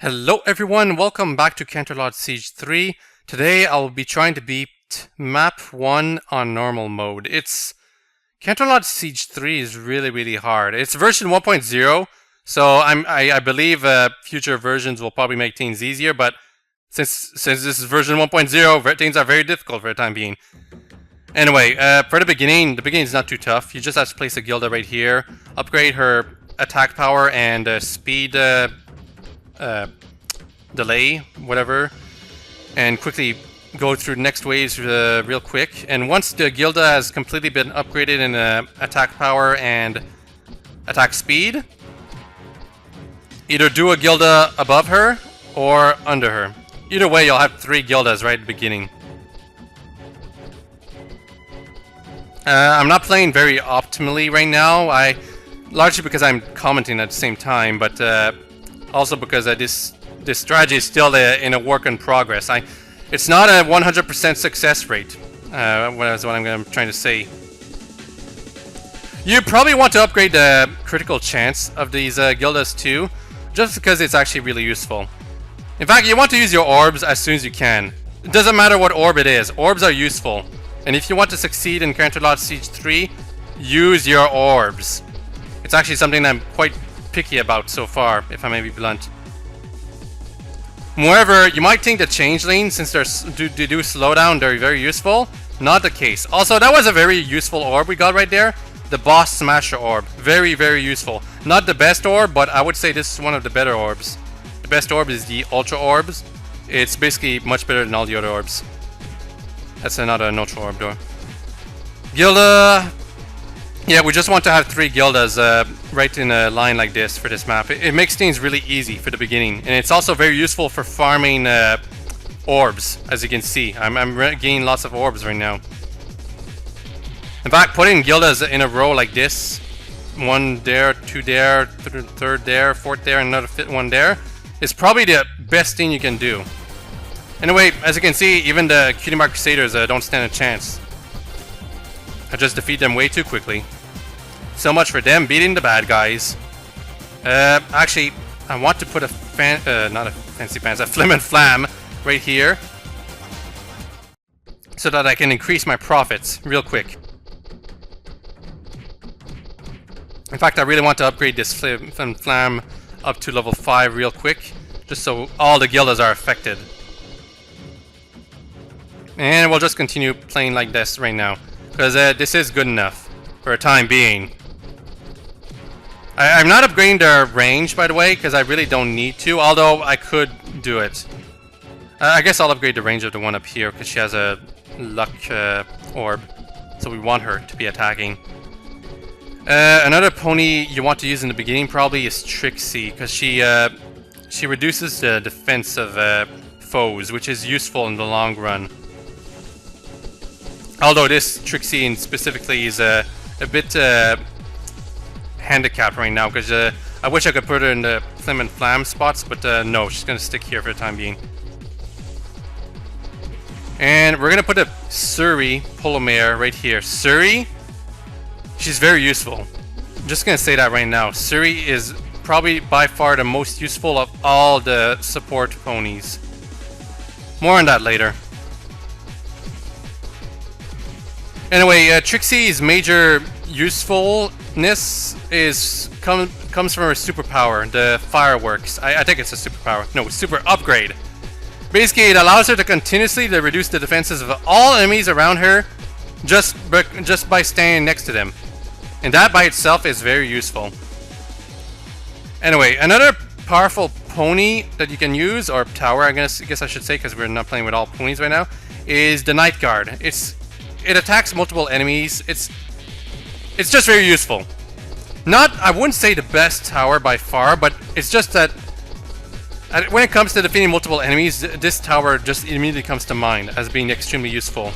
Hello everyone, welcome back to Canterlot Siege 3. Today I'll be trying to beat map 1 on normal mode. Canterlot Siege 3 is really hard. It's version 1.0, so I believe future versions will probably make things easier, but since this is version 1.0, things are very difficult for the time being. Anyway, for the beginning is not too tough. You just have to place a Gilda right here, upgrade her attack power and speed delay, whatever, and quickly go through the next waves real quick. And once the Gilda has completely been upgraded in attack power and attack speed, either do a Gilda above her or under her. Either way, you'll have 3 Gildas right at the beginning. I'm not playing very optimally right now, largely because I'm commenting at the same time, but also because this strategy is still in a work in progress. It's not a 100% success rate, that's what I'm trying to say. You probably want to upgrade the critical chance of these Gildas too, just because it's actually really useful. In fact, you want to use your orbs as soon as you can. It doesn't matter what orb it is, orbs are useful. And if you want to succeed in Canterlot Siege 3, use your orbs. It's actually something I'm quite picky about so far, if I may be blunt. Moreover, you might think the Changelings, since they do slow down, they're very useful. Not the case. Also, that was a very useful orb we got right there. The Boss Smasher orb. Very useful. Not the best orb, but I would say this is one of the better orbs. The best orb is the Ultra Orbs. It's basically much better than all the other orbs. That's not an Ultra Orb though. Gilda. Yeah, we just want to have 3 Gildas right in a line like this for this map. It makes things really easy for the beginning. And it's also very useful for farming orbs, as you can see. I'm gaining lots of orbs right now. In fact, putting Gildas in a row like this, 1 there, 2 there, 3rd there, 4th there, and another 5th one there, is probably the best thing you can do. Anyway, as you can see, even the Cutie Mark Crusaders don't stand a chance. I just defeat them way too quickly. So much for them beating the bad guys. Actually, I want to put not a fancy pants, a flim and flam right here, so that I can increase my profits real quick. In fact, I really want to upgrade this flim and flam up to level 5 real quick, just so all the Gildas are affected. And we'll just continue playing like this right now, because this is good enough for a time being. I'm not upgrading their range, by the way, because I really don't need to, although I could do it. I guess I'll upgrade the range of the one up here, because she has a luck orb, so we want her to be attacking. Another pony you want to use in the beginning probably is Trixie, because she reduces the defense of foes, which is useful in the long run. Although this Trixie specifically is a bit handicapped right now, because I wish I could put her in the flim and flam spots, but no, she's going to stick here for the time being. And we're going to put a Suri Polomare right here. Suri, she's very useful. I'm just going to say that right now. Suri is probably by far the most useful of all the support ponies. More on that later. Anyway, Trixie's major usefulness comes from her superpower, the fireworks. I think it's a superpower. No, super upgrade. Basically, it allows her to continuously reduce the defenses of all enemies around her just by standing next to them. And that by itself is very useful. Anyway, another powerful pony that you can use, or tower I guess I should say, because we're not playing with all ponies right now, is the Night Guard. It attacks multiple enemies. It's just very useful. I wouldn't say the best tower by far, but it's just that when it comes to defeating multiple enemies, this tower just immediately comes to mind as being extremely useful.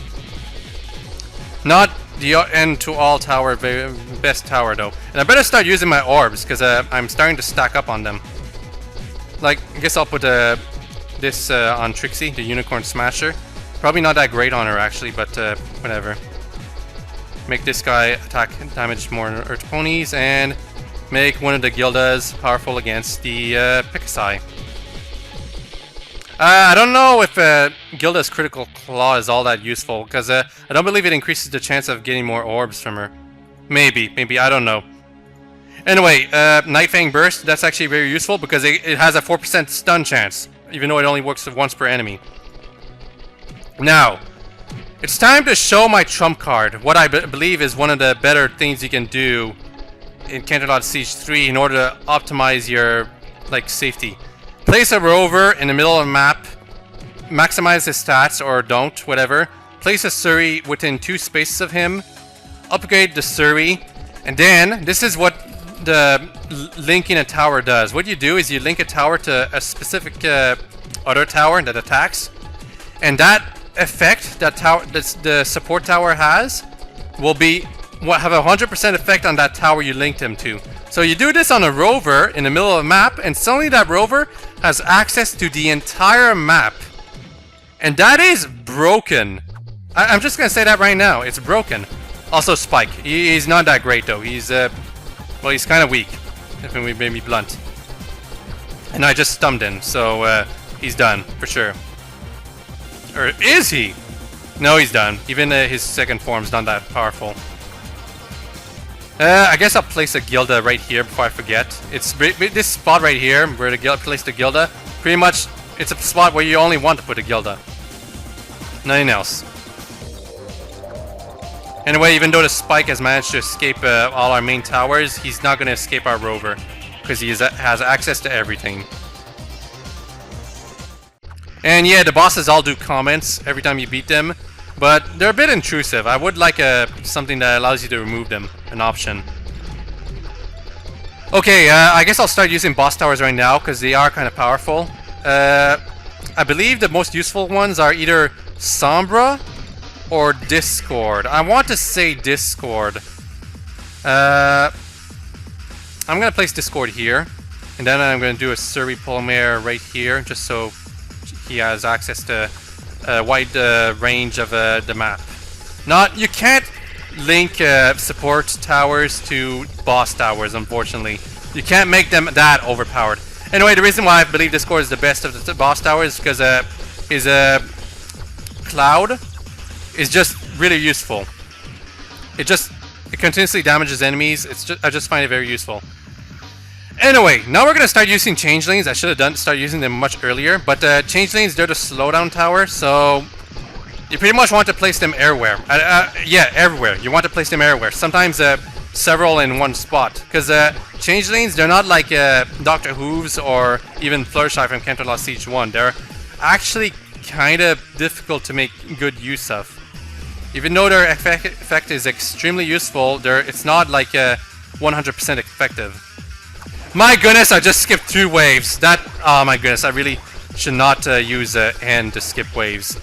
Not the end to all tower, best tower though. And I better start using my orbs, because I'm starting to stack up on them. Like, I guess I'll put this on Trixie, the Unicorn Smasher. Probably not that great on her actually, but whatever. Make this guy attack damage more Earth ponies, and make one of the Gildas powerful against the Picassi. I don't know if Gilda's Critical Claw is all that useful, because I don't believe it increases the chance of getting more orbs from her. Maybe, I don't know. Anyway, Night Fang Burst, that's actually very useful because it has a 4% stun chance, even though it only works once per enemy. Now, it's time to show my trump card, what I believe is one of the better things you can do in Canterlot Siege 3 in order to optimize your, like, safety. Place a rover in the middle of the map, maximize his stats, or don't, whatever. Place a Surrey within 2 spaces of him, upgrade the Surrey, and then, this is what the linking a tower does. What you do is you link a tower to a specific other tower that attacks, and that effect that the support tower has will have a 100% effect on that tower you linked him to. So you do this on a rover in the middle of a map, and suddenly that rover has access to the entire map. And that is broken. I'm just gonna say that right now. It's broken. Also Spike. He's not that great though. He's well, he's kind of weak, if we may be blunt. And I just stumped him, so he's done for sure. Or is he? No, he's done. Even his second form's not that powerful. I guess I'll place a Gilda right here before I forget. It's this spot right here where the place the Gilda. Pretty much, it's a spot where you only want to put a Gilda. Nothing else. Anyway, even though the Spike has managed to escape all our main towers, he's not going to escape our rover because he has access to everything. And yeah, the bosses all do comments every time you beat them, but they're a bit intrusive. I would like something that allows you to remove them, an option. Okay, I guess I'll start using boss towers right now because they are kind of powerful. I believe the most useful ones are either Sombra or Discord. I want to say Discord. I'm gonna place Discord here, and then I'm gonna do a Surrey Polymere right here, just so he has access to a wide range of the map. You can't link support towers to boss towers, unfortunately. You can't make them that overpowered. Anyway, the reason why I believe Discord is the best of the boss towers is because his cloud is just really useful. It continuously damages enemies. I just find it very useful. Anyway, now we're gonna start using Changelings. I should have started using them much earlier, but Changelings, they're the slowdown tower, so you pretty much want to place them everywhere. Yeah, everywhere. You want to place them everywhere. Sometimes several in one spot, because Changelings, they're not like Dr. Hooves or even Fluttershy from Canterlot Siege 1. They're actually kind of difficult to make good use of. Even though their effect is extremely useful, it's not like 100% effective. My goodness, I just skipped 2 waves. Oh my goodness, I really should not use N to skip waves.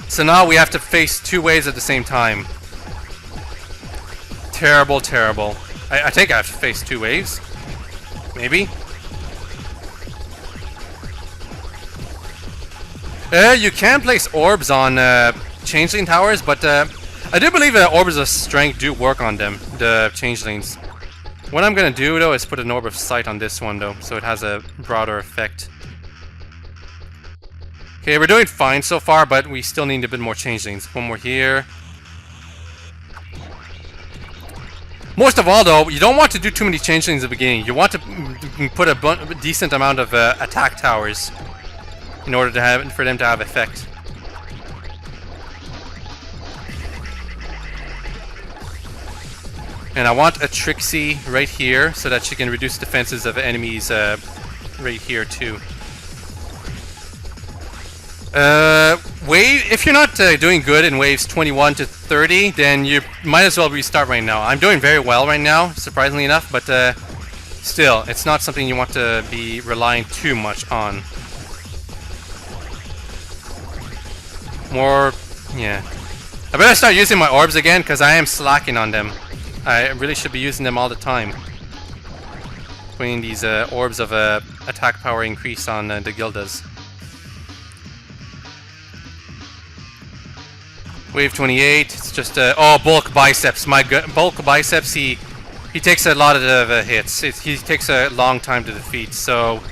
So now we have to face 2 waves at the same time. Terrible, terrible. I think I have to face 2 waves. Maybe. You can place orbs on Changeling towers, but I do believe that orbs of strength do work on them, the Changelings. What I'm gonna do though is put an orb of sight on this one though, so it has a broader effect. Okay, we're doing fine so far, but we still need a bit more Changelings. One more here. Most of all though, you don't want to do too many Changelings at the beginning. You want to put a decent amount of attack towers in order for them to have effect. And I want a Trixie right here so that she can reduce defenses of enemies right here too. If you're not doing good in waves 21 to 30, then you might as well restart right now. I'm doing very well right now, surprisingly enough, but still, it's not something you want to be relying too much on. Yeah. I better start using my orbs again because I am slacking on them. I really should be using them all the time. Putting these orbs of attack power increase on the Gildas. Wave 28, it's just oh, bulk biceps. My bulk biceps, he takes a lot of hits. He takes a long time to defeat, so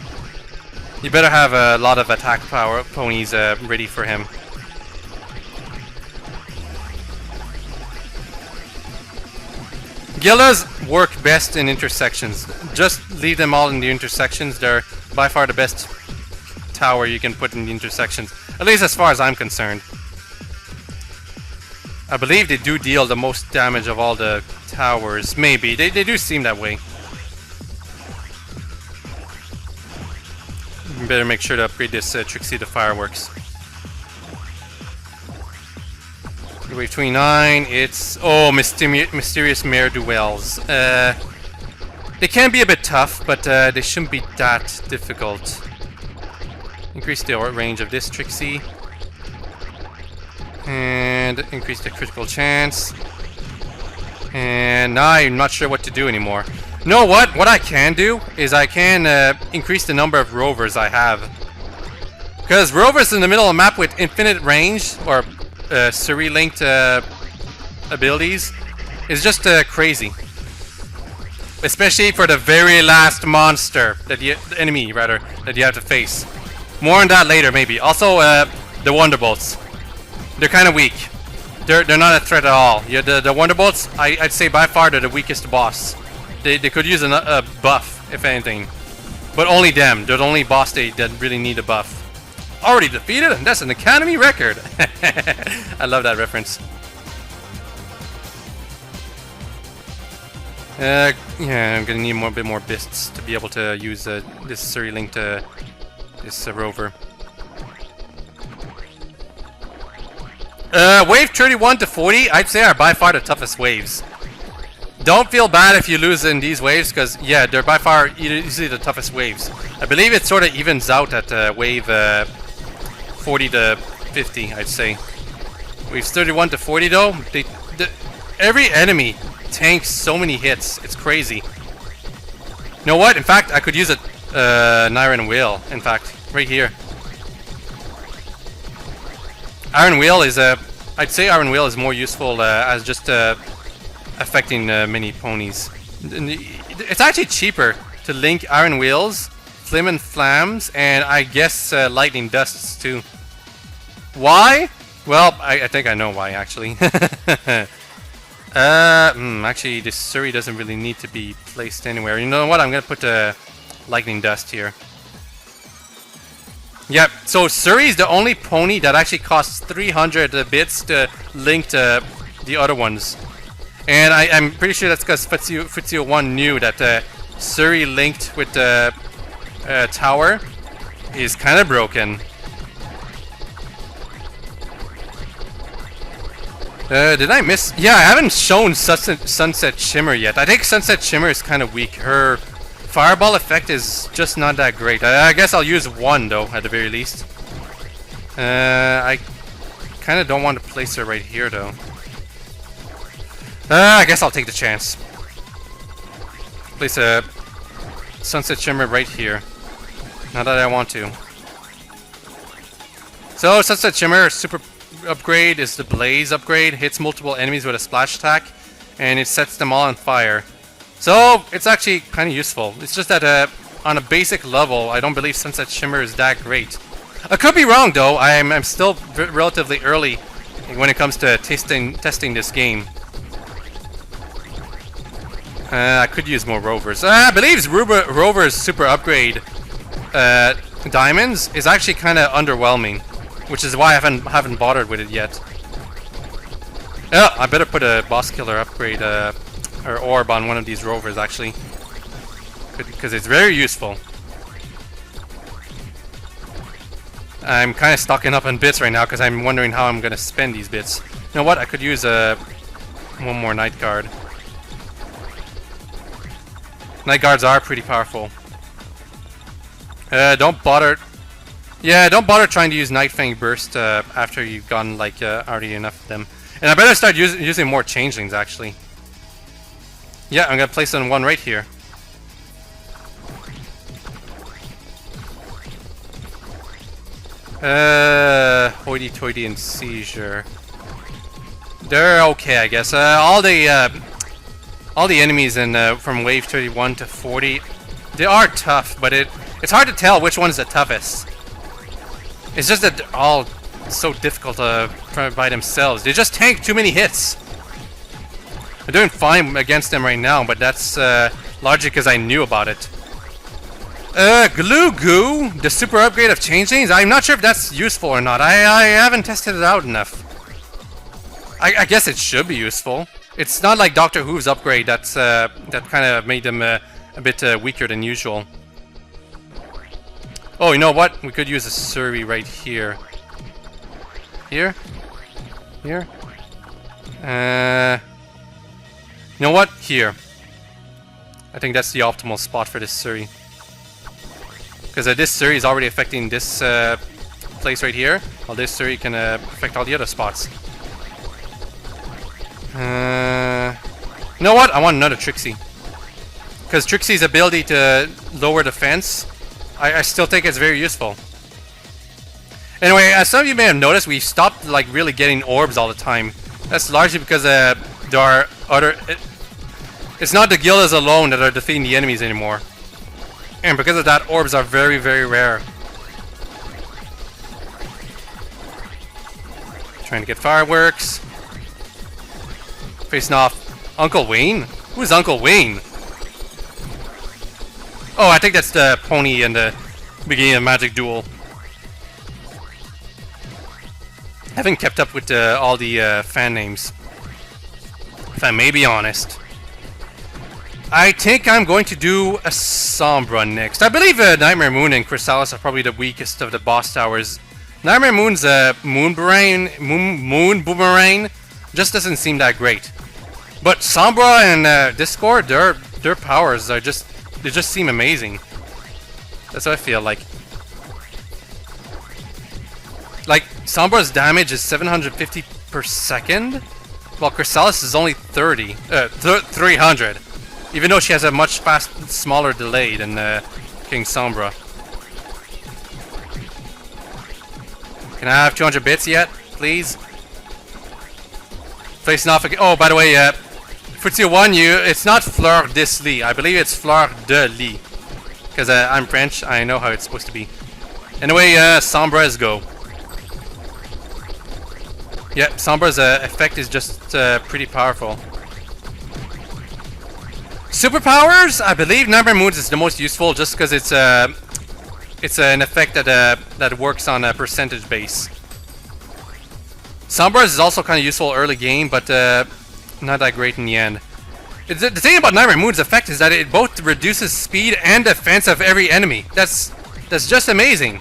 You better have a lot of attack power ponies ready for him. Gildas work best in intersections. Just leave them all in the intersections. They're by far the best tower you can put in the intersections. At least as far as I'm concerned. I believe they do deal the most damage of all the towers. Maybe. They do seem that way. You better make sure to upgrade this Trixie to fireworks. Wave 29, it's... Oh, Mysterious Mare Duels. They can be a bit tough, but they shouldn't be that difficult. Increase the range of this Trixie. And increase the critical chance. And now I'm not sure what to do anymore. You know what? What I can do is I can increase the number of rovers I have. Because rovers in the middle of the map with infinite range, or Suri-linked abilities, is just crazy. Especially for the very last monster, that the enemy rather, that you have to face. More on that later, maybe. Also, the Wonderbolts. They're kind of weak. They're not a threat at all. Yeah, the Wonderbolts, I'd say by far they're the weakest boss. They could use a buff, if anything. But only them. They're the only boss that really need a buff. Already defeated, and that's an Academy record. I love that reference. Yeah, I'm gonna need a bit more bists to be able to use this Suri-linked this rover. Wave 31 to 40, I'd say are by far the toughest waves. Don't feel bad if you lose in these waves, because yeah, they're by far easily the toughest waves. I believe it sort of evens out at wave 40 to 50, I'd say. Waves 31 to 40 though, every enemy tanks so many hits, it's crazy. You know what? In fact, I could use an Iron Wheel, in fact, right here. Iron Wheel is I'd say Iron Wheel is more useful as just affecting mini ponies. It's actually cheaper to link Iron Wheels, Flim and Flams, and I guess Lightning Dusts too. Why? Well, I think I know why actually. Actually, this Suri doesn't really need to be placed anywhere. You know what? I'm gonna put Lightning Dust here. Yep, so Suri is the only pony that actually costs 300 bits to link to the other ones. And I'm pretty sure that's because Fuzio 1 knew that Suri linked with the tower is kind of broken. Did I miss? Yeah, I haven't shown Sunset Shimmer yet. I think Sunset Shimmer is kind of weak. Her fireball effect is just not that great. I guess I'll use one though, at the very least. I kind of don't want to place her right here though. I guess I'll take the chance. Place a Sunset Shimmer right here. Not that I want to. So Sunset Shimmer super upgrade is the Blaze upgrade. Hits multiple enemies with a splash attack, and it sets them all on fire. So it's actually kind of useful. It's just that on a basic level, I don't believe Sunset Shimmer is that great. I could be wrong though. I'm still relatively early when it comes to testing this game. I could use more rovers. I believe Rover's super upgrade diamonds is actually kind of underwhelming, which is why I haven't bothered with it yet. I better put a boss killer upgrade or orb on one of these rovers actually, because it's very useful. I'm kind of stocking up on bits right now because I'm wondering how I'm gonna spend these bits. You know what? I could use one more Night Guard. Night Guards are pretty powerful. Don't bother. Yeah, don't bother trying to use Night Fang Burst after you've gotten like already enough of them. And I better start using more Changelings actually. Yeah, I'm gonna place on one right here. Hoity-toity and Seizure. They're okay, I guess. All the enemies in from wave 31 to 40, they are tough, but It's hard to tell which one's the toughest. It's just that they're all so difficult by themselves. They just tank too many hits. I'm doing fine against them right now, but that's largely because I knew about it. Glue Goo, the super upgrade of Changelings. I'm not sure if that's useful or not. I haven't tested it out enough. I guess it should be useful. It's not like Doctor Who's upgrade that's that kind of made them a bit weaker than usual. Oh, you know what? We could use a Surrey right here. Here? Here? You know what? Here. I think that's the optimal spot for this Surrey. Because this Surrey is already affecting this place right here, while this Surrey can affect all the other spots. You know what? I want another Trixie. Because Trixie's ability to lower defense, I still think it's very useful. Anyway, as some of you may have noticed, we stopped like really getting orbs all the time. That's largely because there are other... It's not the guilds alone that are defeating the enemies anymore. And because of that, orbs are very, very rare. Trying to get fireworks. Facing off Uncle Wayne? Who's Uncle Wayne? Oh, I think that's the pony in the beginning of Magic Duel. I haven't kept up with all the fan names, if I may be honest. I think I'm going to do a Sombra next. I believe Nightmare Moon and Chrysalis are probably the weakest of the boss towers. Nightmare Moon's Moon Boomerang just doesn't seem that great. But Sombra and Discord, their powers are just... They just seem amazing. That's what I feel like. Like, Sombra's damage is 750 per second, while Chrysalis is only 300. Even though she has a much smaller delay than King Sombra. Can I have 200 bits yet, please? Facing off again. Oh, by the way, Footsie 1, it's not Fleur de Lis. I believe it's Fleur de Lis. Because I'm French, I know how it's supposed to be. Anyway, Sombra's go. Yeah, Sombra's effect is just pretty powerful. Superpowers, I believe Nightmare Moon's is the most useful just because it's an effect that works on a percentage base. Sombra's is also kind of useful early game, but not that great in the end. The thing about Nightmare Moon's effect is that it both reduces speed and defense of every enemy. That's just amazing.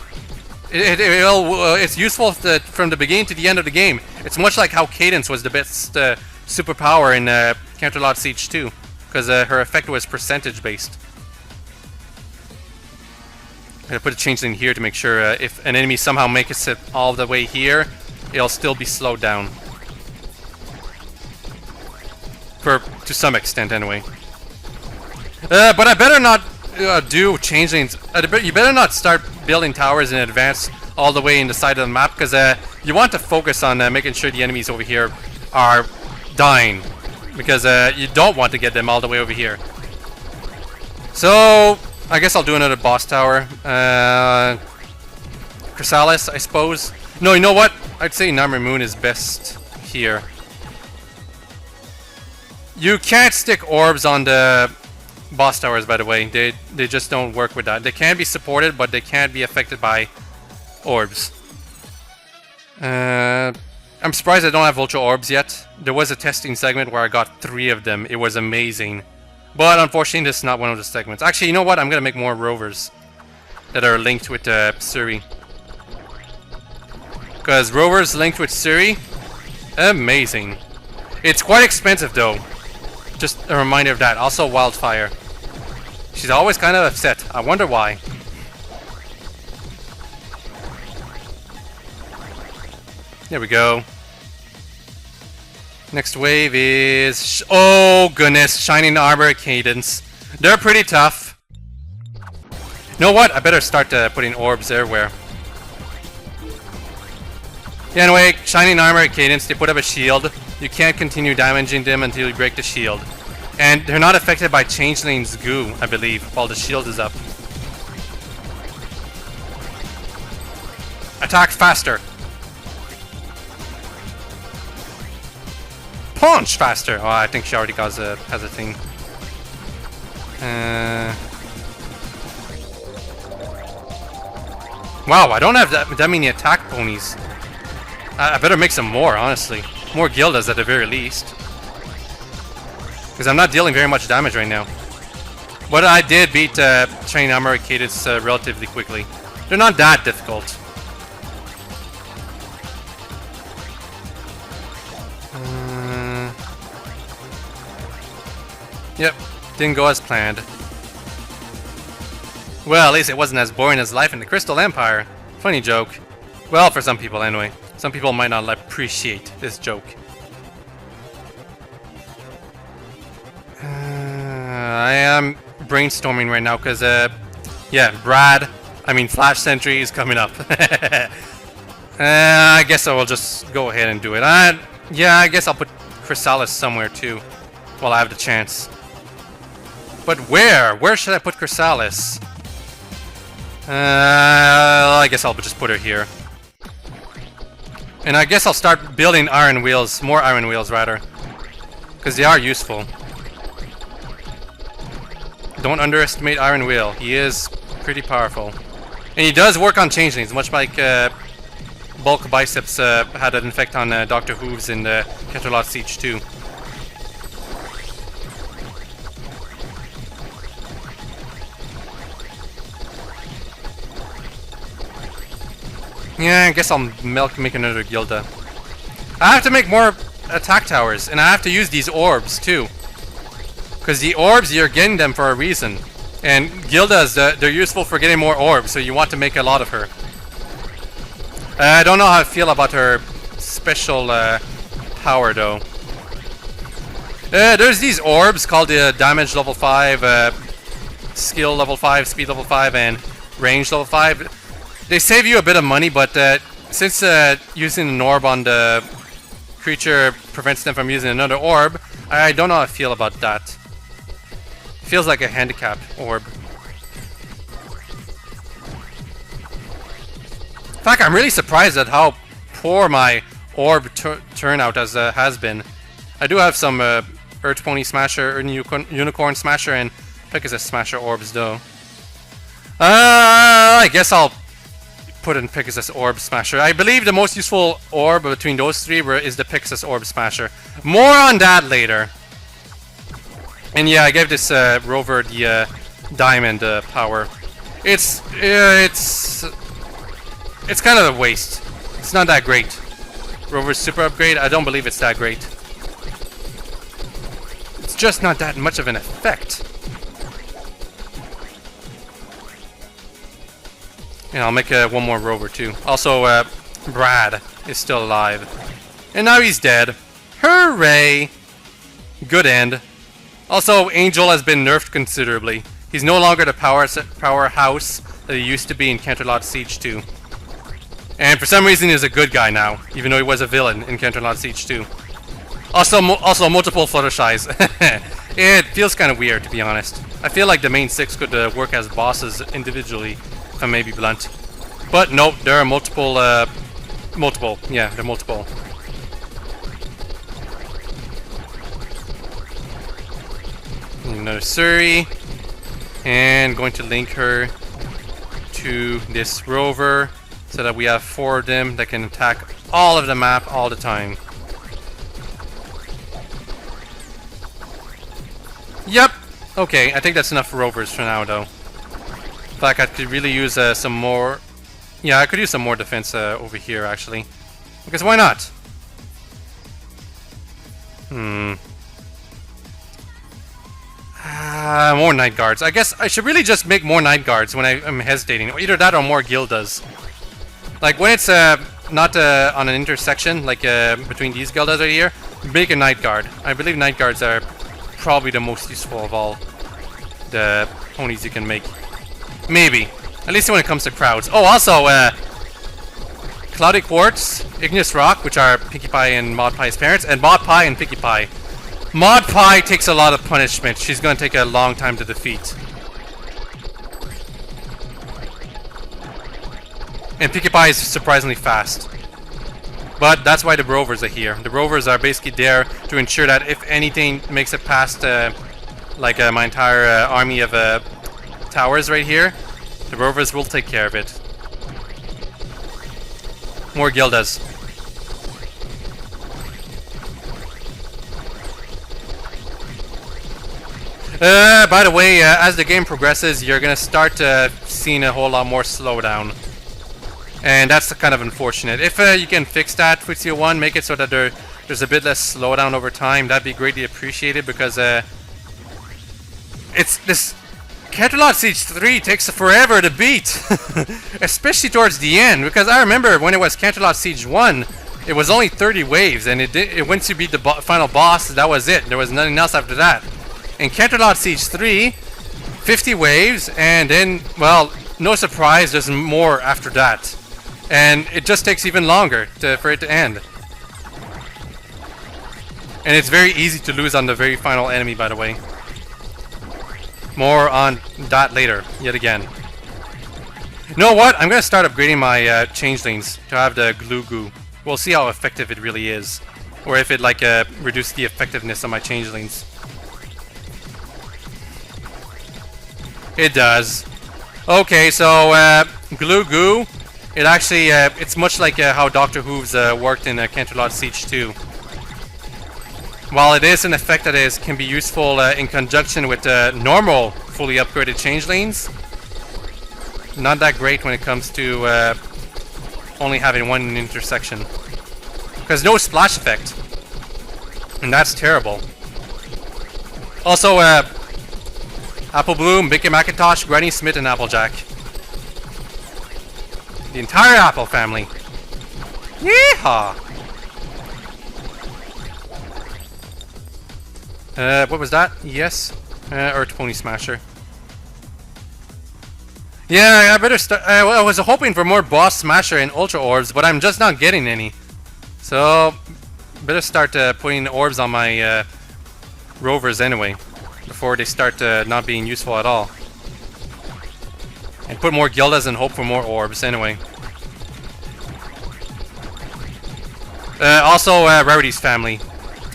It's useful from the beginning to the end of the game. It's much like how Cadence was the best superpower in Canterlot Siege 2. Because her effect was percentage based. I'm gonna put a changeling here to make sure if an enemy somehow makes it all the way here, it'll still be slowed down. To some extent, anyway. But I better not do changelings. You better not start building towers in advance all the way in the side of the map, because you want to focus on making sure the enemies over here are dying. Because you don't want to get them all the way over here. So, I guess I'll do another boss tower. Chrysalis, I suppose. No, you know what? I'd say Nightmare Moon is best here. You can't stick orbs on the boss towers, by the way. They just don't work with that. They can be supported, but they can't be affected by orbs. I'm surprised I don't have Ultra Orbs yet. There was a testing segment where I got 3 of them. It was amazing. But unfortunately, this is not one of the segments. Actually, you know what? I'm going to make more rovers that are linked with Suri. Because rovers linked with Suri, amazing. It's quite expensive, though. Just a reminder of that. Also, Wildfire. She's always kind of upset. I wonder why. There we go. Next wave is... oh goodness, Shining Armor Cadence. They're pretty tough. You know what? I better start putting orbs everywhere. Yeah, anyway, Shining Armor Cadence, they put up a shield. You can't continue damaging them until you break the shield. And they're not affected by Changeling's goo, I believe, while the shield is up. Attack faster. Punch faster. Oh, I think she already has a thing. Wow, I don't have that many attack ponies. I better make some more, honestly. More Gildas at the very least. Because I'm not dealing very much damage right now. But I did beat Chain Armor Arcades relatively quickly. They're not that difficult. Yep, didn't go as planned. Well, at least it wasn't as boring as life in the Crystal Empire. Funny joke. Well, for some people anyway. Some people might not appreciate this joke. I am brainstorming right now because, yeah, Flash Sentry is coming up. I guess I will just go ahead and do it. Yeah, I guess I'll put Chrysalis somewhere too, while I have the chance. But where? Where should I put Chrysalis? I guess I'll just put her here. And I guess I'll start building iron wheels, more iron wheels rather. Because they are useful. Don't underestimate Iron Wheel. He is pretty powerful. And he does work on Changelings, much like Bulk Biceps had an effect on Dr. Hooves in the Canterlot Siege too. Yeah, I guess I'll make another Gilda. I have to make more attack towers, and I have to use these orbs too. Because the orbs, you're getting them for a reason. And Gildas, they're useful for getting more orbs, so you want to make a lot of her. I don't know how I feel about her special power though. There's these orbs called the damage level 5, skill level 5, speed level 5, and range level 5. They save you a bit of money, but since using an orb on the creature prevents them from using another orb, I don't know how I feel about that. Feels like a handicap orb. In fact, I'm really surprised at how poor my orb turnout has been. I do have some Earth Pony Smasher, Unicorn Smasher, and Pegasus Smasher orbs though. I guess I'll put in Pegasus Orb Smasher. I believe the most useful orb between those three is the Pegasus Orb Smasher. More on that later. And yeah, I gave this rover the diamond power. It's kind of a waste. It's not that great. Rover's super upgrade, I don't believe it's that great. It's just not that much of an effect. And I'll make one more rover too. Also, Brad is still alive. And now he's dead. Hooray! Good end. Also, Angel has been nerfed considerably. He's no longer the powerhouse that he used to be in Canterlot Siege 2. And for some reason he's a good guy now, even though he was a villain in Canterlot Siege 2. Also multiple Fluttershies. It feels kind of weird, to be honest. I feel like the main 6 could work as bosses individually, if I may be blunt. But nope, there are multiple, yeah, there are multiple. Another Suri. And going to link her to this rover, so that we have 4 of them that can attack all of the map all the time. Yep. Okay, I think that's enough rovers for now, though. In fact, I could really use some more... Yeah, I could use some more defense over here, actually. Because why not? More Night Guards. I guess I should really just make more Night Guards when I'm hesitating. Either that or more Gildas. Like, when it's not on an intersection, like between these Gildas right here, make a Night Guard. I believe Night Guards are probably the most useful of all the ponies you can make. Maybe. At least when it comes to crowds. Oh, also, Cloudy Quartz, Igneous Rock, which are Pinkie Pie and Maud Pie's parents, and Maud Pie and Pinkie Pie. Maud Pie takes a lot of punishment. She's going to take a long time to defeat. And Pinkie Pie is surprisingly fast. But that's why the rovers are here. The rovers are basically there to ensure that if anything makes it past my entire army of towers right here, the rovers will take care of it. More Gildas. By the way, as the game progresses, you're gonna start seeing a whole lot more slowdown. And that's kind of unfortunate. If you can fix that with CO1, make it so that there's a bit less slowdown over time, that'd be greatly appreciated, because it's this Canterlot Siege 3 takes forever to beat, especially towards the end. Because I remember when it was Canterlot Siege 1, it was only 30 waves, and once you beat the final boss, that was it. There was nothing else after that. In Canterlot Siege 3, 50 waves, and then, well, no surprise, there's more after that. And it just takes even longer for it to end. And it's very easy to lose on the very final enemy, by the way. More on that later, yet again. You know what? I'm gonna start upgrading my changelings to have the glue goo. We'll see how effective it really is. Or if it reduces the effectiveness of my changelings. It does. Okay, so glue goo. It actually, it's much like how Dr. Hooves worked in Canterlot Siege 2. While it is an effect that can be useful in conjunction with normal fully upgraded changelings, not that great when it comes to only having one intersection. Because no splash effect. And that's terrible. Also, Apple Bloom, Mickey Macintosh, Granny Smith, and Applejack. The entire Apple family. Yeehaw! What was that? Yes. Earth Pony Smasher. Yeah, I better start. I was hoping for more Boss Smasher and Ultra Orbs, but I'm just not getting any. So, better start putting orbs on my rovers anyway, before they start not being useful at all. And put more Gildas and hope for more orbs anyway. Also, Rarity's family.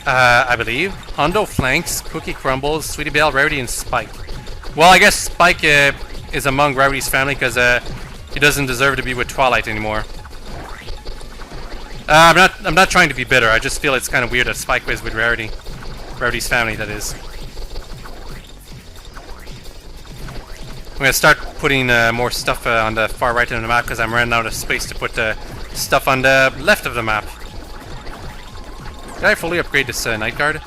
I believe. Hondo, Flanks, Cookie Crumbles, Sweetie Belle, Rarity, and Spike. Well, I guess Spike is among Rarity's family because he doesn't deserve to be with Twilight anymore. I'm not trying to be bitter. I just feel it's kind of weird that Spike is with Rarity. Rarity's family, that is. I'm gonna start putting more stuff on the far right of the map because I'm running out of space to put stuff on the left of the map. Did I fully upgrade this Night Guard?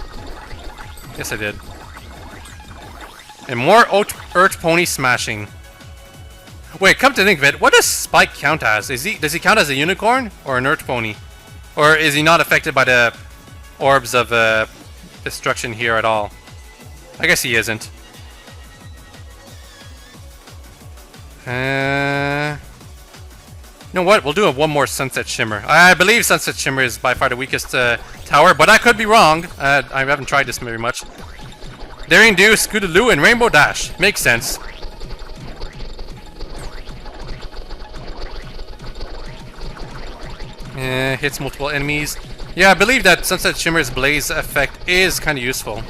Yes, I did. And more Earth Pony Smashing. Wait, come to think of it, what does Spike count as? Does he count as a unicorn or an Earth Pony? Or is he not affected by the orbs of destruction here at all? I guess he isn't. You know what? We'll do one more Sunset Shimmer. I believe Sunset Shimmer is by far the weakest tower, but I could be wrong. I haven't tried this very much. Daring Do, Scootaloo, and Rainbow Dash. Makes sense. Hits multiple enemies. Yeah, I believe that Sunset Shimmer's Blaze effect is kind of useful.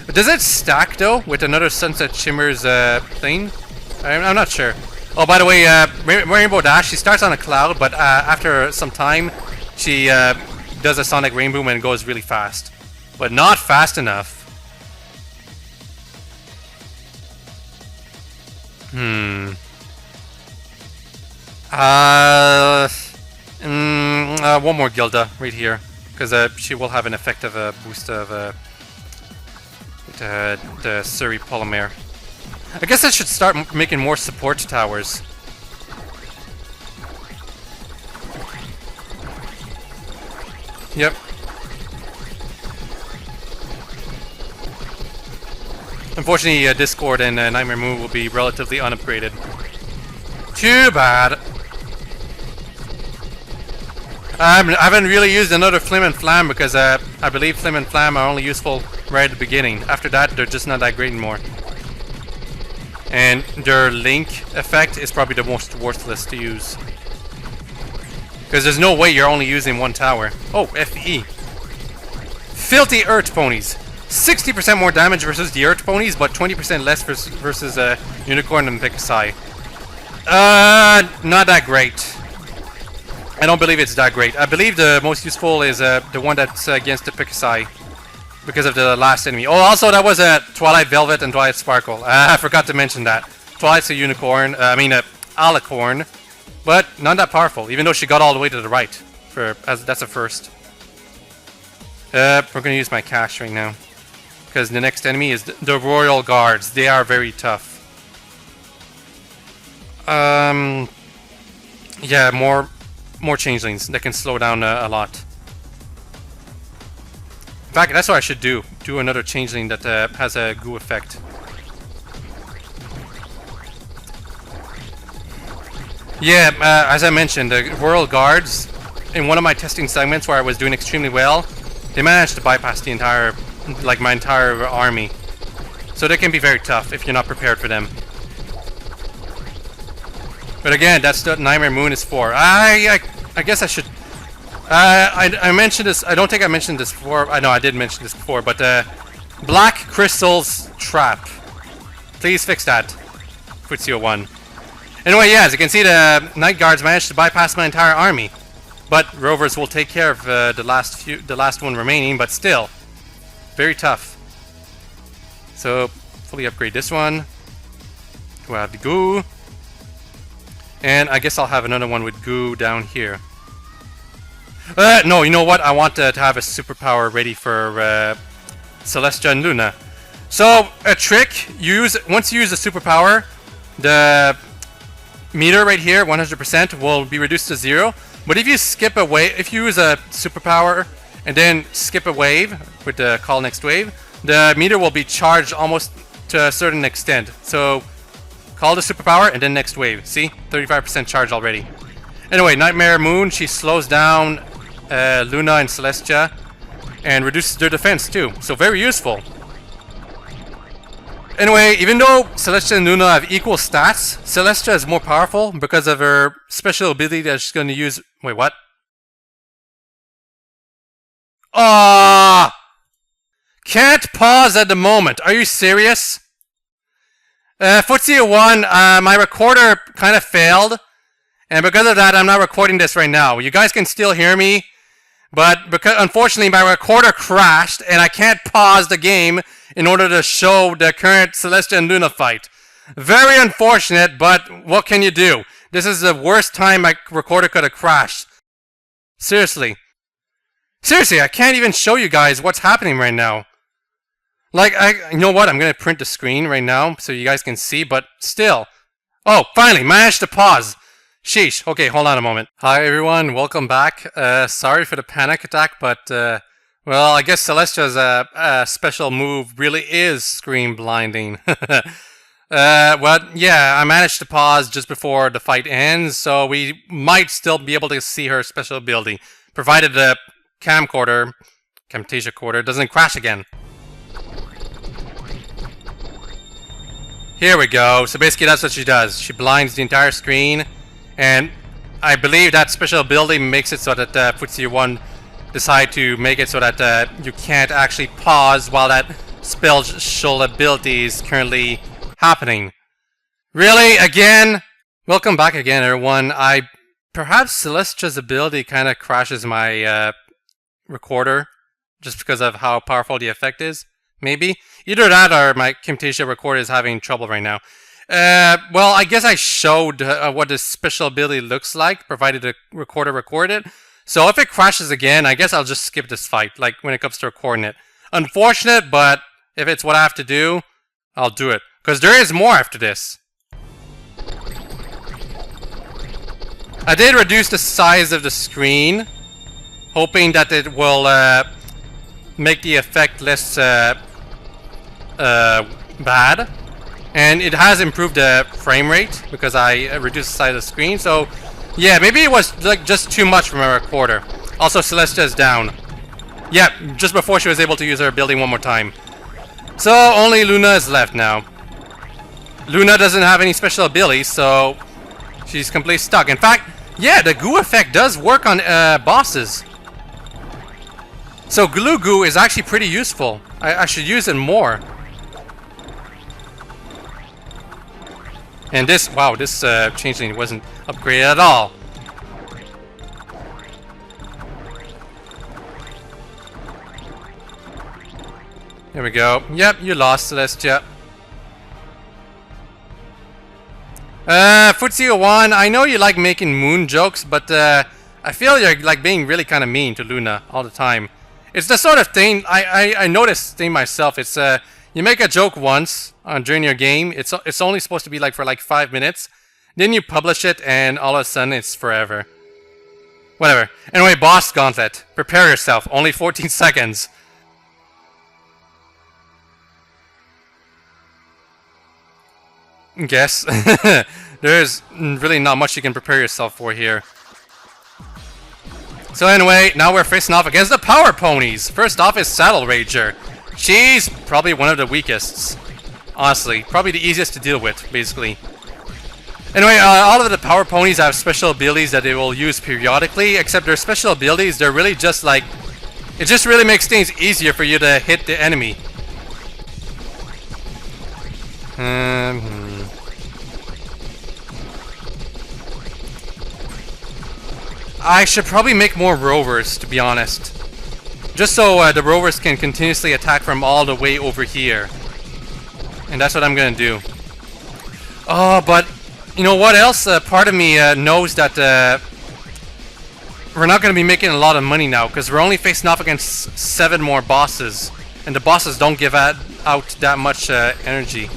But does it stack, though, with another Sunset Shimmer's thing? I'm not sure. Oh, by the way, Rainbow Dash, she starts on a cloud, but after some time, she does a Sonic Rainbow and goes really fast. But not fast enough. One more Gilda right here, because she will have an effective boost of the Surrey Polymer. I guess I should start making more support towers. Yep. Unfortunately, Discord and Nightmare Moon will be relatively unupgraded. Too bad. I haven't really used another Flim and Flam because I believe Flim and Flam are only useful right at the beginning. After that, they're just not that great anymore. And their Link effect is probably the most worthless to use. Because there's no way you're only using one tower. Oh, FE. Filthy Earth Ponies. 60% more damage versus the Earth Ponies, but 20% less versus Unicorn and Picasai. Not that great. I don't believe it's that great. I believe the most useful is the one that's against the Picasai. Because of the last enemy. Oh, also that was a Twilight Velvet and Twilight Sparkle. I forgot to mention that. Twilight's a unicorn. Alicorn. But not that powerful, even though she got all the way to the right. That's a first. We're gonna use my cash right now. Because the next enemy is the Royal Guards. They are very tough. Yeah, more changelings that can slow down a lot. In fact, that's what I should do. Do another changeling that has a goo effect. Yeah, as I mentioned, the Royal Guards, in one of my testing segments where I was doing extremely well, they managed to bypass the entire, like my entire army. So they can be very tough if you're not prepared for them. But again, that's what Nightmare Moon is for. I guess I should... I mentioned this, I don't think I mentioned this before. I know I did mention this before, but Black Crystal's Trap. Please fix that. Futsio 1. Anyway, yeah, as you can see, the Night Guards managed to bypass my entire army. But Rovers will take care of the last one remaining, but still, very tough. So, fully upgrade this one. We'll have the goo. And I guess I'll have another one with goo down here. No, you know what? I want to have a superpower ready for Celestia and Luna. So, a trick, once you use the superpower, the meter right here, 100%, will be reduced to 0. But if you skip a wave, if you use a superpower and then skip a wave with the call next wave, the meter will be charged almost to a certain extent. So, call the superpower and then next wave. See? 35% charge already. Anyway, Nightmare Moon, she slows down Luna and Celestia and reduces their defense too. So very useful. Anyway, even though Celestia and Luna have equal stats, Celestia is more powerful because of her special ability that she's going to use... Wait, what? Ah! Can't pause at the moment. Are you serious? Footsie 1, my recorder kind of failed. And because of that, I'm not recording this right now. You guys can still hear me. But because unfortunately, my recorder crashed and I can't pause the game in order to show the current Celestia and Luna fight. Very unfortunate, but what can you do? This is the worst time my recorder could have crashed. Seriously. Seriously, I can't even show you guys what's happening right now. Like, you know what? I'm going to print the screen right now so you guys can see, but still. Oh, finally, managed to pause. Sheesh. Okay, hold on a moment. Hi, everyone. Welcome back. Sorry for the panic attack, but, well, I guess Celestia's special move really is screen blinding. But, yeah, I managed to pause just before the fight ends, so we might still be able to see her special ability, provided the Camtasia quarter, doesn't crash again. Here we go. So basically that's what she does. She blinds the entire screen, and I believe that special ability makes it so that Footsie 1 decide to make it so that you can't actually pause while that special ability is currently happening. Really? Again? Welcome back again, everyone. Perhaps Celestia's ability kind of crashes my recorder just because of how powerful the effect is. Maybe. Either that or my Camtasia recorder is having trouble right now. Well, I guess I showed what this special ability looks like, provided the recorder recorded it. So if it crashes again, I guess I'll just skip this fight, like when it comes to recording it. Unfortunate, but if it's what I have to do, I'll do it. Because there is more after this. I did reduce the size of the screen, hoping that it will make the effect less bad. And it has improved the frame rate because I reduced the size of the screen. So, yeah, maybe it was like just too much for my recorder. Also, Celestia is down. Yeah, just before she was able to use her ability one more time. So, only Luna is left now. Luna doesn't have any special abilities, so she's completely stuck. In fact, Yeah, the goo effect does work on bosses. So glue goo is actually pretty useful. I should use it more. And this, wow, this changeling wasn't upgraded at all. There we go. Yep, you lost, Celestia. Footsie01, I know you like making moon jokes, but I feel you're like being really kind of mean to Luna all the time. It's the sort of thing I noticed thing myself. It's you make a joke once during your game. It's only supposed to be like for like 5 minutes. Then you publish it, and all of a sudden it's forever. Whatever. Anyway, boss gauntlet. Prepare yourself. Only 14 seconds. Guess. There's really not much you can prepare yourself for here. So anyway, now we're facing off against the Power Ponies. First off is Saddle Rager. She's probably one of the weakest. Honestly, probably the easiest to deal with, basically. Anyway, all of the Power Ponies have special abilities that they will use periodically, except their special abilities, they're really just like... It just really makes things easier for you to hit the enemy. I should probably make more rovers, to be honest. Just so the rovers can continuously attack from all the way over here. And that's what I'm gonna do. Oh, but you know what else? Part of me knows that we're not gonna be making a lot of money now, because we're only facing off against 7 more bosses. And the bosses don't give out that much energy.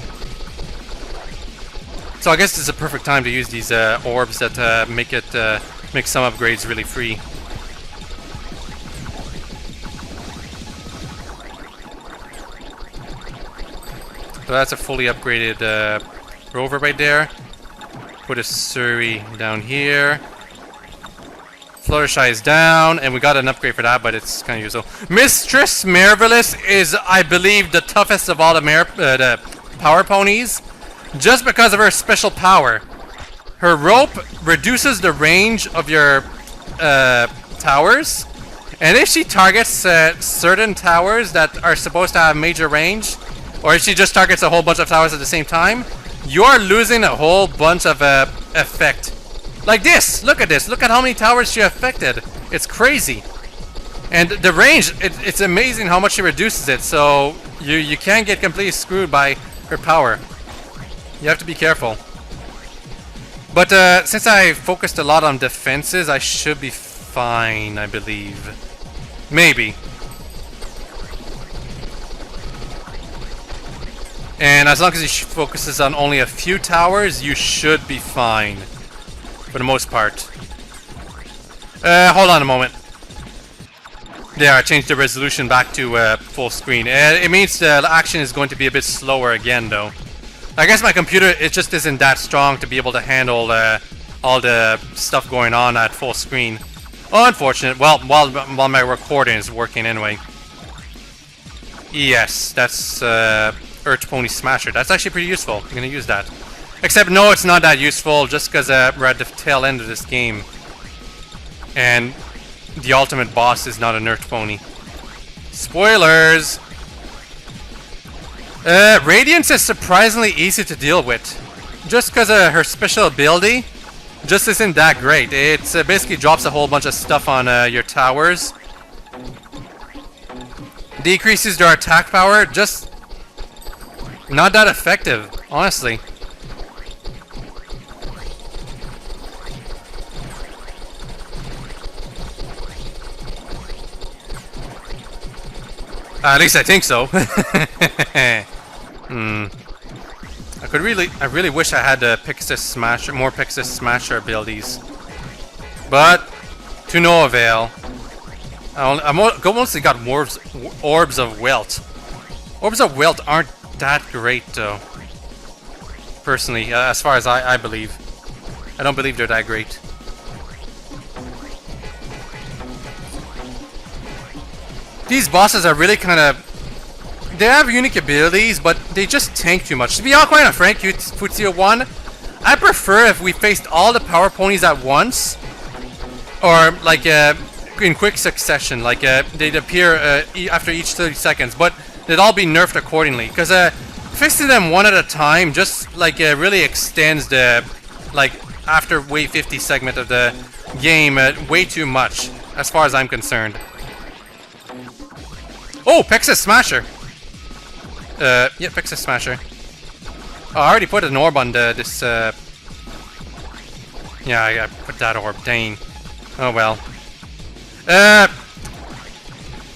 So I guess this is a perfect time to use these orbs that make some upgrades really free. So that's a fully upgraded rover right there. Put a Surrey down here. Fluttershy is down, and we got an upgrade for that, but it's kind of useful. Mistress Mirabilis is, I believe, the toughest of all the power ponies, just because of her special power. Her rope reduces the range of your towers, and if she targets certain towers that are supposed to have major range, or if she just targets a whole bunch of towers at the same time, you are losing a whole bunch of effect. Like this! Look at this! Look at how many towers she affected! It's crazy! And the range, it's amazing how much she reduces it, so you can't get completely screwed by her power. You have to be careful. But since I focused a lot on defenses, I should be fine, I believe. Maybe. And as long as he focuses on only a few towers, you should be fine. For the most part. Hold on a moment. There, I changed the resolution back to full screen. It means the action is going to be a bit slower again, though. I guess my computer, it just isn't that strong to be able to handle all the stuff going on at full screen. Oh, unfortunate. Well, while my recording is working anyway. Yes, that's Earth Pony Smasher. That's actually pretty useful. I'm gonna use that. Except, no, it's not that useful, just because we're at the tail end of this game. And the ultimate boss is not an Earth Pony. Spoilers! Radiance is surprisingly easy to deal with. Just because her special ability just isn't that great. It basically drops a whole bunch of stuff on your towers. Decreases their attack power, just not that effective, honestly. At least I think so. I really wish I had more Pixis Smasher abilities, but to no avail. I mostly got orbs of Welt. Orbs of Welt aren't that great, though. Personally, as far as I believe, I don't believe they're that great. These bosses are really kind of... They have unique abilities, but they just tank too much. To be all quite frank, Footsie01, I prefer if we faced all the power ponies at once, or like in quick succession, like they'd appear after each 30 seconds, but they'd all be nerfed accordingly. Because fixing them one at a time just like really extends the like after wave 50 segment of the game way too much, as far as I'm concerned. Oh, Pexus Smasher. Yeah, Pexus Smasher. Oh, I already put an orb on this. Yeah, I put that orb. Dang. Oh well.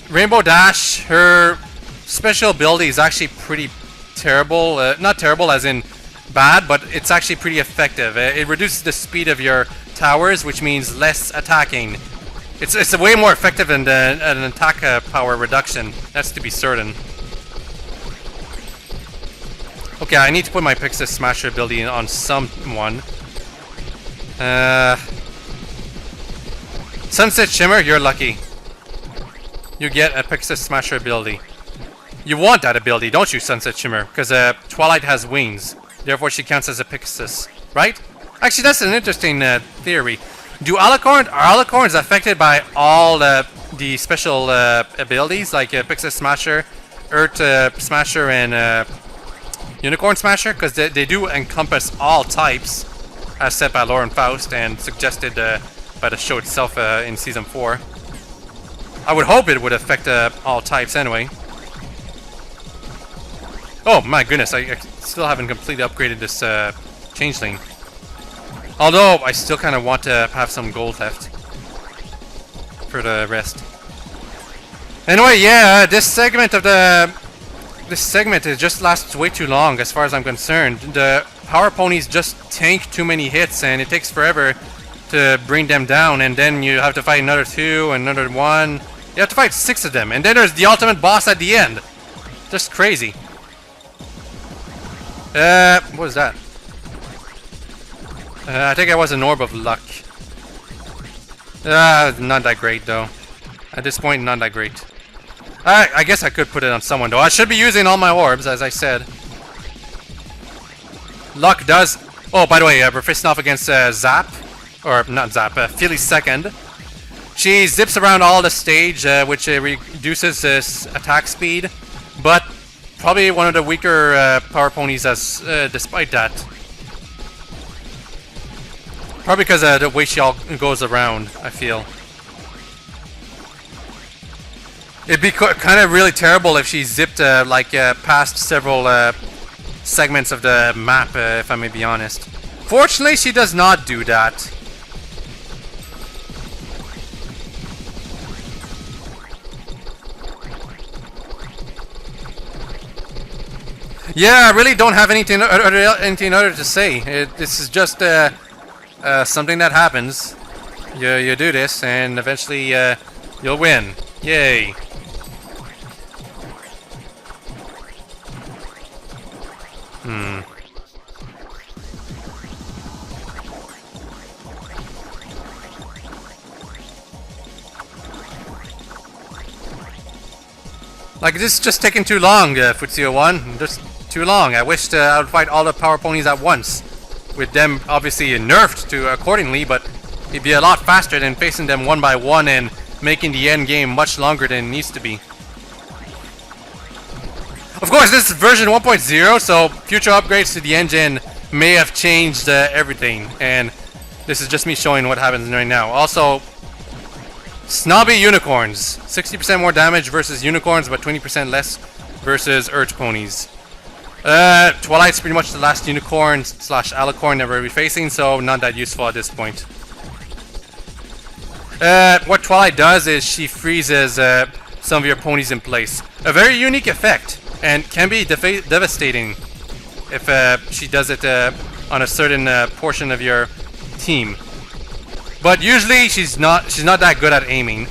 Rainbow Dash, her special ability is actually pretty terrible. Not terrible as in bad, but it's actually pretty effective. It reduces the speed of your towers, which means less attacking. It's way more effective than an attack power reduction. That's to be certain. Okay, I need to put my Pexus Smasher ability on someone. Sunset Shimmer, you're lucky. You get a Pexus Smasher ability. You want that ability, don't you, Sunset Shimmer? Because Twilight has wings. Therefore, she counts as a Pexus, right? Actually, that's an interesting theory. Are alicorns affected by all the special abilities, like Pexus Smasher, Earth Smasher, and Unicorn Smasher? Because they do encompass all types, as said by Lauren Faust and suggested by the show itself in Season 4. I would hope it would affect all types anyway. Oh my goodness, I still haven't completely upgraded this Changeling. Although, I still kind of want to have some gold left for the rest. Anyway, yeah, this segment it just lasts way too long as far as I'm concerned. The power ponies just tank too many hits and it takes forever to bring them down, and then you have to fight another 2, another 1. You have to fight 6 of them, and then there's the ultimate boss at the end. Just crazy. What was that? I think it was an Orb of Luck. Not that great though. At this point, not that great. I guess I could put it on someone though. I should be using all my orbs, as I said. Luck does... Oh, by the way, we're facing off against Zap. Or, not Zap, Philly Second. She zips around all the stage, which reduces attack speed. But probably one of the weaker power ponies despite that. Probably because of the way she all goes around, I feel. It'd be kind of really terrible if she zipped past several segments of the map, if I may be honest. Fortunately, she does not do that. Yeah, I really don't have anything other to say. This is just something that happens. You do this, and eventually you'll win. Yay! Like, this is just taking too long, Futsio 1. Just too long. I wished I would fight all the power ponies at once. With them obviously nerfed to accordingly, but it'd be a lot faster than facing them one by one and making the end game much longer than it needs to be. Of course, this is version 1.0, so future upgrades to the engine may have changed everything, and this is just me showing what happens right now. Also, snobby unicorns. 60% more damage versus unicorns, but 20% less versus Earth ponies. Twilight's pretty much the last unicorn / alicorn that we'll be facing, so not that useful at this point. What Twilight does is she freezes some of your ponies in place. A very unique effect, and can be devastating if she does it on a certain portion of your team. But usually she's not that good at aiming.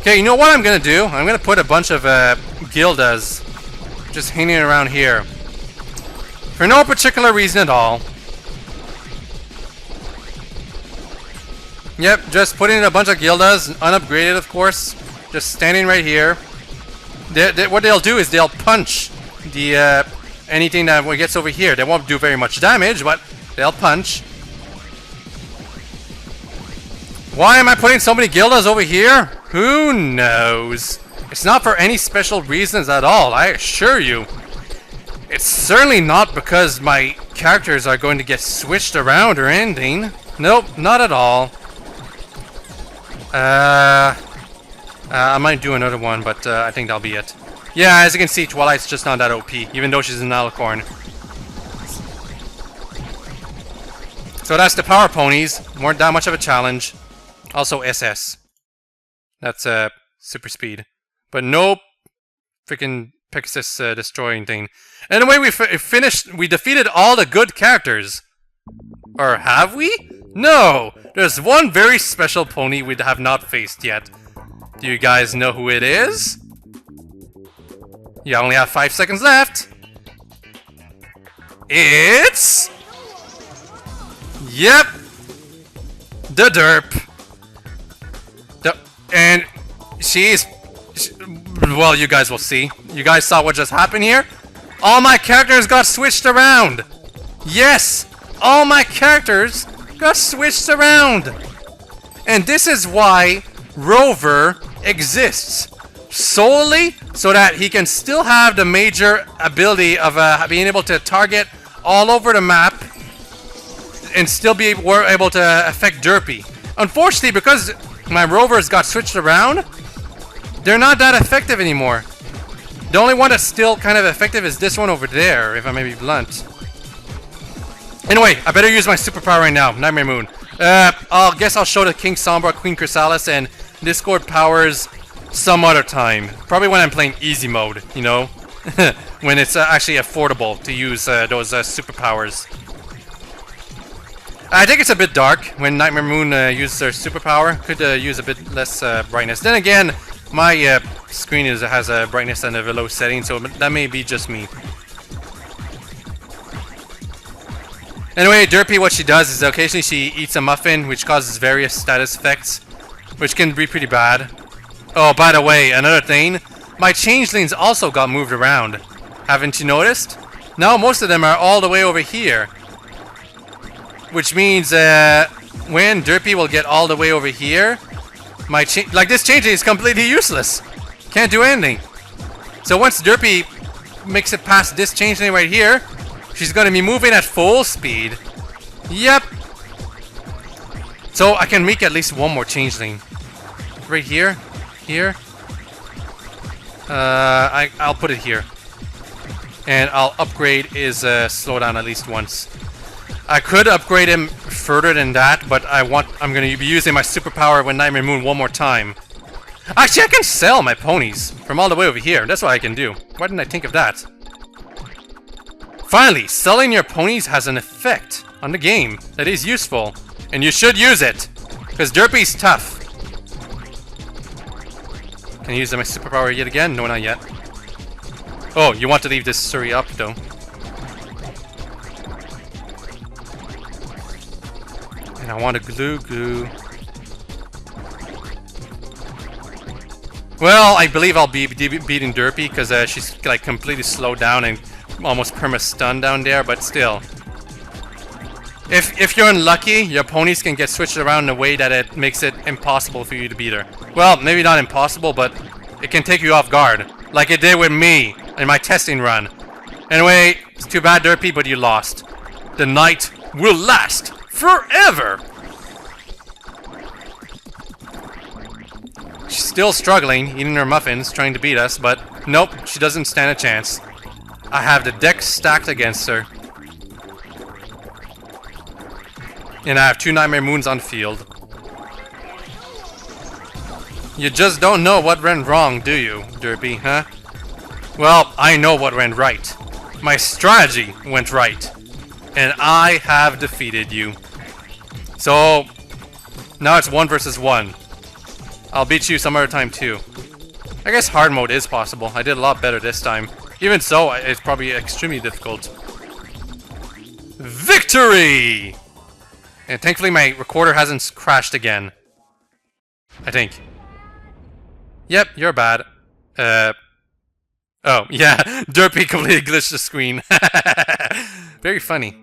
Okay, you know what I'm gonna do? I'm gonna put a bunch of Gildas just hanging around here. For no particular reason at all. Yep, just putting in a bunch of Gildas, unupgraded of course. Just standing right here. What they'll do is they'll punch the anything that gets over here. They won't do very much damage, but they'll punch. Why am I putting so many Gildas over here? Who knows? It's not for any special reasons at all, I assure you. It's certainly not because my characters are going to get switched around or anything. Nope, not at all. I might do another one, but I think that'll be it. Yeah, as you can see, Twilight's just not that OP, even though she's an alicorn. So that's the power ponies. Weren't that much of a challenge. Also SS. That's super speed. But no freaking Pegasus destroying thing. Anyway, we defeated all the good characters. Or have we? No! There's one very special pony we have not faced yet. Do you guys know who it is? You only have 5 seconds left. It's... Yep! The derp. And she's... Well, you guys will see. You guys saw what just happened here? All my characters got switched around! Yes! All my characters got switched around! And this is why Rover exists. Solely so that he can still have the major ability of being able to target all over the map and still be able to affect Derpy. Unfortunately, because my Rovers got switched around, they're not that effective anymore. The only one that's still kind of effective is this one over there, if I may be blunt. Anyway, I better use my superpower right now, Nightmare Moon. I guess I'll show the King Sombra, Queen Chrysalis, and Discord powers some other time. Probably when I'm playing easy mode, you know? When it's actually affordable to use those superpowers. I think it's a bit dark when Nightmare Moon uses her superpower. Could use a bit less brightness. Then again, my screen has a brightness and a low setting, so that may be just me. Anyway, Derpy, what she does is occasionally she eats a muffin, which causes various status effects, which can be pretty bad. Oh, by the way, another thing, my changelings also got moved around. Haven't you noticed? Now most of them are all the way over here. Which means when Derpy will get all the way over here, like this changeling is completely useless. Can't do anything. So once Derpy makes it past this changeling right here, she's going to be moving at full speed. Yep. So I can make at least one more changeling. Right here. Here. I'll put it here. And I'll upgrade his slowdown at least once. I could upgrade him further than that, but I'm going to be using my superpower with Nightmare Moon one more time. Actually, I can sell my ponies from all the way over here. That's what I can do. Why didn't I think of that? Finally, selling your ponies has an effect on the game that is useful. And you should use it, because Derpy's tough. Can I use my superpower yet again? No, not yet. Oh, you want to leave this Surrey up, though. And I want a glue. Well, I believe I'll be beating Derpy, because she's like completely slowed down and almost perma-stunned down there, but still. If you're unlucky, your ponies can get switched around in a way that it makes it impossible for you to beat her. Well, maybe not impossible, but it can take you off guard. Like it did with me in my testing run. Anyway, it's too bad, Derpy, but you lost. The night will last forever! She's still struggling, eating her muffins, trying to beat us, but nope, she doesn't stand a chance. I have the deck stacked against her. And I have 2 Nightmare Moons on field. You just don't know what went wrong, do you, Derpy, huh? Well, I know what went right. My strategy went right. And I have defeated you. So, now it's 1 versus 1. I'll beat you some other time too. I guess hard mode is possible. I did a lot better this time. Even so, it's probably extremely difficult. Victory! And thankfully my recorder hasn't crashed again. I think. Yep, you're bad. Oh, yeah. Derpy completely glitched the screen. Very funny.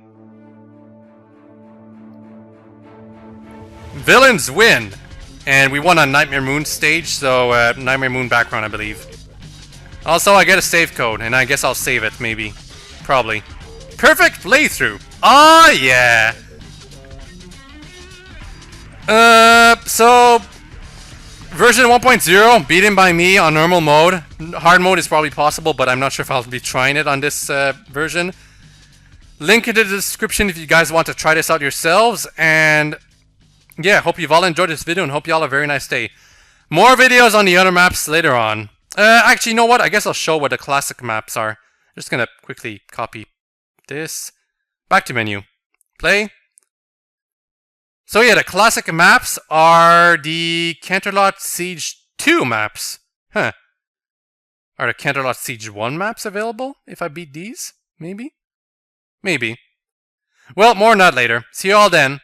Villains win! And we won on Nightmare Moon stage, so Nightmare Moon background, I believe. Also, I get a save code, and I guess I'll save it, maybe. Probably. Perfect playthrough! Oh, yeah! So... Version 1.0, beaten by me on normal mode. Hard mode is probably possible, but I'm not sure if I'll be trying it on this version. Link in the description if you guys want to try this out yourselves, and... yeah, hope you've all enjoyed this video and hope you all have a very nice day. More videos on the other maps later on. Actually, you know what? I guess I'll show what the classic maps are. Just gonna quickly copy this. Back to menu. Play. So yeah, the classic maps are the Canterlot Siege 2 maps. Huh. Are the Canterlot Siege 1 maps available if I beat these? Maybe? Maybe. Well, more on that later. See you all then.